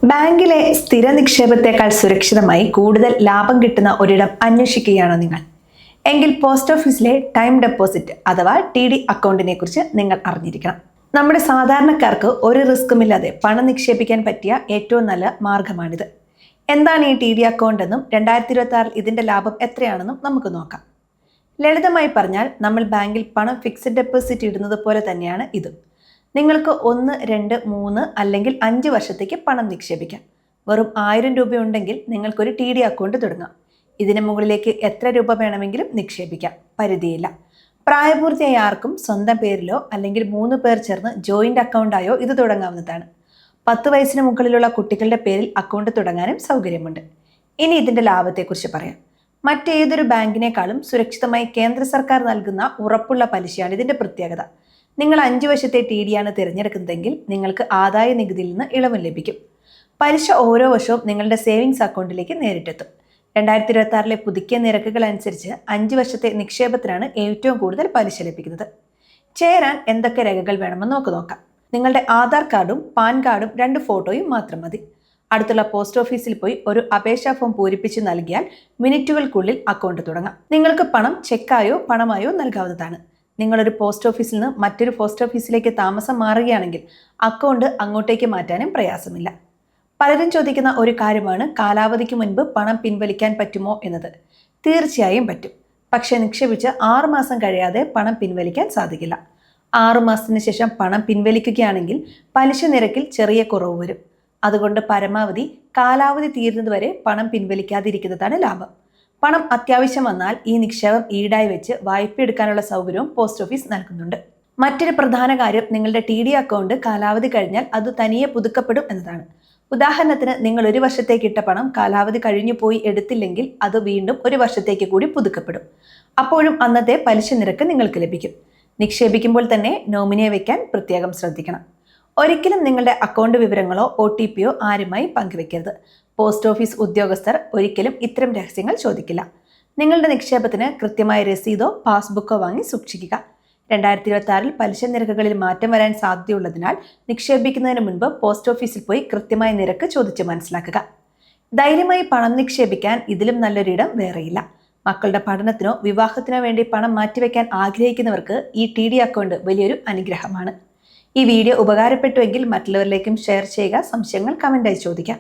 ബാങ്കിലെ സ്ഥിര നിക്ഷേപത്തെക്കാൾ സുരക്ഷിതമായി കൂടുതൽ ലാഭം കിട്ടുന്ന ഒരിടം അന്വേഷിക്കുകയാണോ നിങ്ങൾ? എങ്കിൽ പോസ്റ്റ് ഓഫീസിലെ ടൈം ഡെപ്പോസിറ്റ് അഥവാ TD അക്കൗണ്ടിനെ കുറിച്ച് നിങ്ങൾ അറിഞ്ഞിരിക്കണം. നമ്മുടെ സാധാരണക്കാർക്ക് ഒരു റിസ്ക്കുമില്ലാതെ പണം നിക്ഷേപിക്കാൻ പറ്റിയ ഏറ്റവും നല്ല മാർഗമാണിത്. എന്താണ് ഈ TD അക്കൗണ്ട് എന്നും 2026 ഇതിന്റെ ലാഭം എത്രയാണെന്നും നമുക്ക് നോക്കാം. ലളിതമായി പറഞ്ഞാൽ നമ്മൾ ബാങ്കിൽ പണം ഫിക്സഡ് ഡെപ്പോസിറ്റ് ഇടുന്നത് പോലെ തന്നെയാണ് ഇതും. നിങ്ങൾക്ക് 1, 2, 3 അല്ലെങ്കിൽ 5 വർഷത്തേക്ക് പണം നിക്ഷേപിക്കാം. വെറും 1000 രൂപയുണ്ടെങ്കിൽ നിങ്ങൾക്കൊരു TD അക്കൗണ്ട് തുടങ്ങാം. ഇതിന് മുകളിലേക്ക് എത്ര രൂപ വേണമെങ്കിലും നിക്ഷേപിക്കാം, പരിധിയില്ല. പ്രായപൂർത്തിയായ ആർക്കും സ്വന്തം പേരിലോ അല്ലെങ്കിൽ 3 പേർ ചേർന്ന് ജോയിന്റ് അക്കൗണ്ടായോ ഇത് തുടങ്ങാവുന്നതാണ്. 10 വയസ്സിന് മുകളിലുള്ള കുട്ടികളുടെ പേരിൽ അക്കൗണ്ട് തുടങ്ങാനും സൗകര്യമുണ്ട്. ഇനി ഇതിന്റെ ലാഭത്തെക്കുറിച്ച് പറയാം. മറ്റേതൊരു ബാങ്കിനേക്കാളും സുരക്ഷിതമായി കേന്ദ്ര സർക്കാർ നൽകുന്ന ഉറപ്പുള്ള പലിശയാണ് ഇതിന്റെ പ്രത്യേകത. നിങ്ങൾ 5 വർഷത്തെ TD ആണ് തിരഞ്ഞെടുക്കുന്നതെങ്കിൽ നിങ്ങൾക്ക് ആദായ നികുതിയിൽ നിന്ന് ഇളവ് ലഭിക്കും. പലിശ ഓരോ വർഷവും നിങ്ങളുടെ സേവിങ്സ് അക്കൗണ്ടിലേക്ക് നേരിട്ടെത്തും. 2026 പുതുക്കിയ നിരക്കുകൾ അനുസരിച്ച് 5 വർഷത്തെ നിക്ഷേപത്തിനാണ് ഏറ്റവും കൂടുതൽ പലിശ ലഭിക്കുന്നത്. ചേരാൻ എന്തൊക്കെ രേഖകൾ വേണമെന്ന് നോക്കാം. നിങ്ങളുടെ ആധാർ കാർഡും പാൻ കാർഡും 2 ഫോട്ടോയും മാത്രം മതി. അടുത്തുള്ള പോസ്റ്റ് ഓഫീസിൽ പോയി ഒരു അപേക്ഷാ ഫോം പൂരിപ്പിച്ച് നൽകിയാൽ മിനിറ്റുകൾക്കുള്ളിൽ അക്കൗണ്ട് തുടങ്ങാം. നിങ്ങൾക്ക് പണം ചെക്കായോ പണമായോ നൽകാവുന്നതാണ്. നിങ്ങളൊരു പോസ്റ്റ് ഓഫീസിൽ നിന്ന് മറ്റൊരു പോസ്റ്റ് ഓഫീസിലേക്ക് താമസം മാറുകയാണെങ്കിൽ അക്കൗണ്ട് അങ്ങോട്ടേക്ക് മാറ്റാനും പ്രയാസമില്ല. പലരും ചോദിക്കുന്ന ഒരു കാര്യമാണ് കാലാവധിക്ക് മുൻപ് പണം പിൻവലിക്കാൻ പറ്റുമോ എന്നത്. തീർച്ചയായും പറ്റും. പക്ഷേ നിക്ഷേപിച്ച് 6 മാസം കഴിയാതെ പണം പിൻവലിക്കാൻ സാധിക്കില്ല. 6 മാസത്തിന് ശേഷം പണം പിൻവലിക്കുകയാണെങ്കിൽ പലിശ നിരക്കിൽ ചെറിയ കുറവ് വരും. അതുകൊണ്ട് പരമാവധി കാലാവധി തീരുന്നതുവരെ പണം പിൻവലിക്കാതിരിക്കുന്നതാണ് ലാഭം. പണം അത്യാവശ്യം വന്നാൽ ഈ നിക്ഷേപം ഈടായി വെച്ച് വായ്പ എടുക്കാനുള്ള സൗകര്യവും പോസ്റ്റ് ഓഫീസ് നൽകുന്നുണ്ട്. മറ്റൊരു പ്രധാന കാര്യം നിങ്ങളുടെ TD അക്കൗണ്ട് കാലാവധി കഴിഞ്ഞാൽ അത് തനിയെ പുതുക്കപ്പെടും എന്നതാണ്. ഉദാഹരണത്തിന് നിങ്ങൾ 1 വർഷത്തേക്ക് ഇട്ട പണം കാലാവധി കഴിഞ്ഞു പോയി എടുത്തില്ലെങ്കിൽ അത് വീണ്ടും 1 വർഷത്തേക്ക് കൂടി പുതുക്കപ്പെടും. അപ്പോഴും അന്നത്തെ പലിശ നിരക്ക് നിങ്ങൾക്ക് ലഭിക്കും. നിക്ഷേപിക്കുമ്പോൾ തന്നെ നോമിനിയെ വയ്ക്കാൻ പ്രത്യേകം ശ്രദ്ധിക്കണം. ഒരിക്കലും നിങ്ങളുടെ അക്കൗണ്ട് വിവരങ്ങളോ OTPയോ ആരുമായി പങ്കുവെക്കരുത്. പോസ്റ്റ് ഓഫീസ് ഉദ്യോഗസ്ഥർ ഒരിക്കലും ഇത്തരം രഹസ്യങ്ങൾ ചോദിക്കില്ല. നിങ്ങളുടെ നിക്ഷേപത്തിന് കൃത്യമായ രസീതോ പാസ്ബുക്കോ വാങ്ങി സൂക്ഷിക്കുക. 2026 പലിശ നിരക്കുകളിൽ മാറ്റം വരാൻ സാധ്യതയുള്ളതിനാൽ നിക്ഷേപിക്കുന്നതിന് മുൻപ് പോസ്റ്റ് ഓഫീസിൽ പോയി കൃത്യമായ നിരക്ക് ചോദിച്ച് മനസ്സിലാക്കുക. ധൈര്യമായി പണം നിക്ഷേപിക്കാൻ ഇതിലും നല്ലൊരിടം വേറെയില്ല. മക്കളുടെ പഠനത്തിനോ വിവാഹത്തിനോ വേണ്ടി പണം മാറ്റിവെക്കാൻ ആഗ്രഹിക്കുന്നവർക്ക് ഈ TD അക്കൗണ്ട് വലിയൊരു അനുഗ്രഹമാണ്. ഈ വീഡിയോ ഉപകാരപ്പെട്ടുവെങ്കിൽ മറ്റുള്ളവരിലേക്കും ഷെയർ ചെയ്യുക. സംശയങ്ങൾ കമന്റായി ചോദിക്കാം.